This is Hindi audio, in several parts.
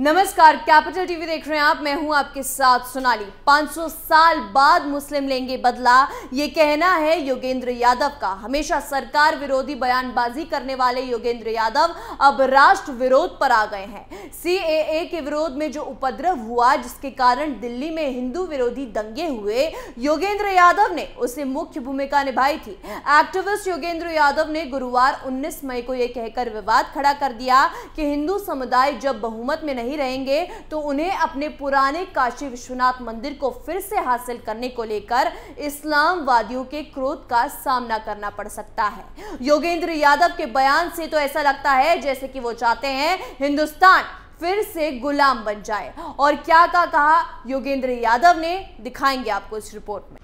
नमस्कार, कैपिटल टीवी देख रहे हैं आप। मैं हूं आपके साथ सोनाली। 500 साल बाद मुस्लिम लेंगे बदला, ये कहना है योगेंद्र यादव का। हमेशा सरकार विरोधी बयानबाजी करने वाले योगेंद्र यादव अब राष्ट्र विरोध पर आ गए हैं। सीएए के विरोध में जो उपद्रव हुआ, जिसके कारण दिल्ली में हिंदू विरोधी दंगे हुए, योगेंद्र यादव ने उसे मुख्य भूमिका निभाई थी। एक्टिविस्ट योगेंद्र यादव ने गुरुवार 19 मई को यह कहकर विवाद खड़ा कर दिया कि हिंदू समुदाय जब बहुमत में नहीं रहेंगे तो उन्हें अपने पुराने काशी विश्वनाथ मंदिर को फिर से हासिल करने को लेकर इस्लामवादियों के क्रोध का सामना करना पड़ सकता है। योगेंद्र यादव के बयान से तो ऐसा लगता है जैसे कि वो चाहते हैं हिंदुस्तान फिर से गुलाम बन जाए। और क्या कहा योगेंद्र यादव ने, दिखाएंगे आपको इस रिपोर्ट में।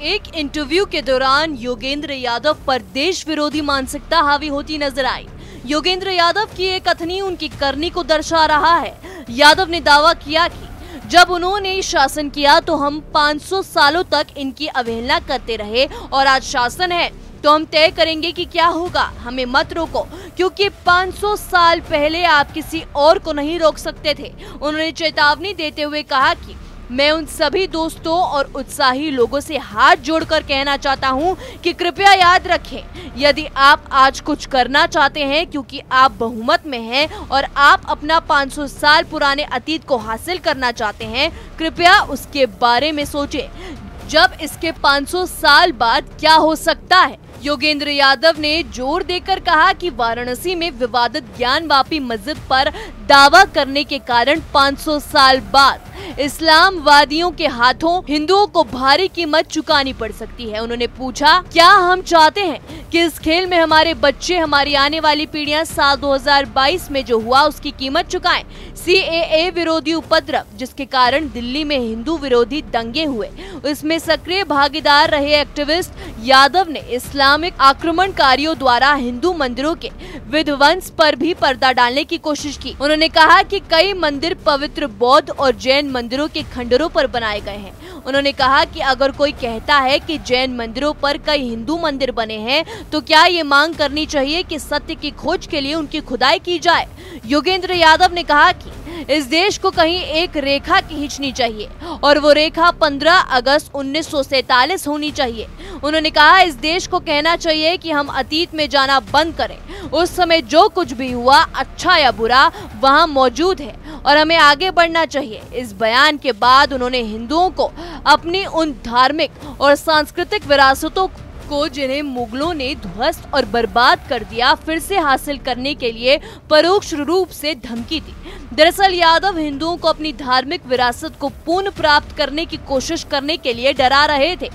एक इंटरव्यू के दौरान योगेंद्र यादव पर देश विरोधी मानसिकता हावी होती नजर आई। योगेंद्र यादव की एक कथनी उनकी करनी को दर्शा रहा है। यादव ने दावा किया कि जब उन्होंने शासन किया तो हम 500 सालों तक इनकी अवहेलना करते रहे और आज शासन है तो हम तय करेंगे कि क्या होगा। हमें मत रोको, क्योंकि 500 साल पहले आप किसी और को नहीं रोक सकते थे। उन्होंने चेतावनी देते हुए कहा कि मैं उन सभी दोस्तों और उत्साही लोगों से हाथ जोड़कर कहना चाहता हूं कि कृपया याद रखें, यदि आप आज कुछ करना चाहते हैं क्योंकि आप बहुमत में हैं और आप अपना 500 साल पुराने अतीत को हासिल करना चाहते हैं, कृपया उसके बारे में सोचें। जब इसके 500 साल बाद क्या हो सकता है। योगेंद्र यादव ने जोर देकर कहा कि वाराणसी में विवादित ज्ञानवापी मस्जिद पर दावा करने के कारण 500 साल बाद इस्लामवादियों के हाथों हिंदुओं को भारी कीमत चुकानी पड़ सकती है। उन्होंने पूछा, क्या हम चाहते हैं कि इस खेल में हमारे बच्चे, हमारी आने वाली पीढ़ियां साल 2022 में जो हुआ उसकी कीमत चुकाएं। सीएए विरोधी उपद्रव, जिसके कारण दिल्ली में हिंदू विरोधी दंगे हुए, इसमें सक्रिय भागीदार रहे एक्टिविस्ट यादव ने इस्लामिक आक्रमणकारियों द्वारा हिंदू मंदिरों के विध्वंस पर भी पर्दा डालने की कोशिश की। उन्होंने कहा कि कई मंदिर पवित्र बौद्ध और जैन मंदिरों के खंडरों पर बनाए गए हैं। उन्होंने कहा कि अगर कोई कहता है कि जैन मंदिरों पर कई हिंदू मंदिर बने हैं तो क्या ये मांग करनी चाहिए कि सत्य की खोज के लिए उनकी खुदाई की जाए। योगेंद्र यादव ने कहा कि इस देश को कहीं एक रेखा खींचनी चाहिए और वो रेखा 15 अगस्त 1947 होनी चाहिए। उन्होंने कहा, इस देश को कहना चाहिए कि हम अतीत में जाना बंद करें। उस समय जो कुछ भी हुआ, अच्छा या बुरा, वहाँ मौजूद है और हमें आगे बढ़ना चाहिए। इस बयान के बाद उन्होंने हिंदुओं को अपनी उन धार्मिक और सांस्कृतिक विरासतों को, जिन्हें मुगलों ने ध्वस्त और बर्बाद कर दिया, फिर से हासिल करने के लिए परोक्ष रूप से धमकी दी। दरअसल यादव हिंदुओं को अपनी धार्मिक विरासत को पुनः प्राप्त करने की कोशिश करने के लिए डरा रहे थे।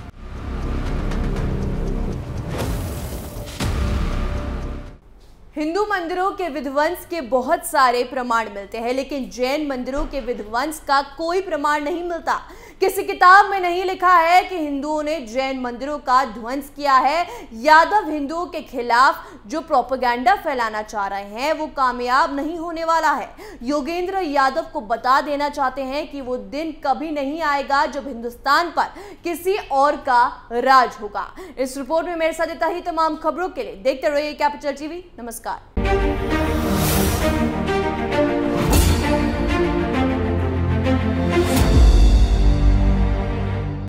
हिंदू मंदिरों के विध्वंस के बहुत सारे प्रमाण मिलते हैं, लेकिन जैन मंदिरों के विध्वंस का कोई प्रमाण नहीं मिलता। किसी किताब में नहीं लिखा है कि हिंदुओं ने जैन मंदिरों का ध्वंस किया है। यादव हिंदुओं के खिलाफ जो प्रोपेगेंडा फैलाना चाह रहे हैं वो कामयाब नहीं होने वाला है। योगेंद्र यादव को बता देना चाहते हैं कि वो दिन कभी नहीं आएगा जब हिंदुस्तान पर किसी और का राज होगा। इस रिपोर्ट में मेरे साथ इतना ही। तमाम खबरों के लिए देखते रहिए कैपिटल टीवी। नमस्कार।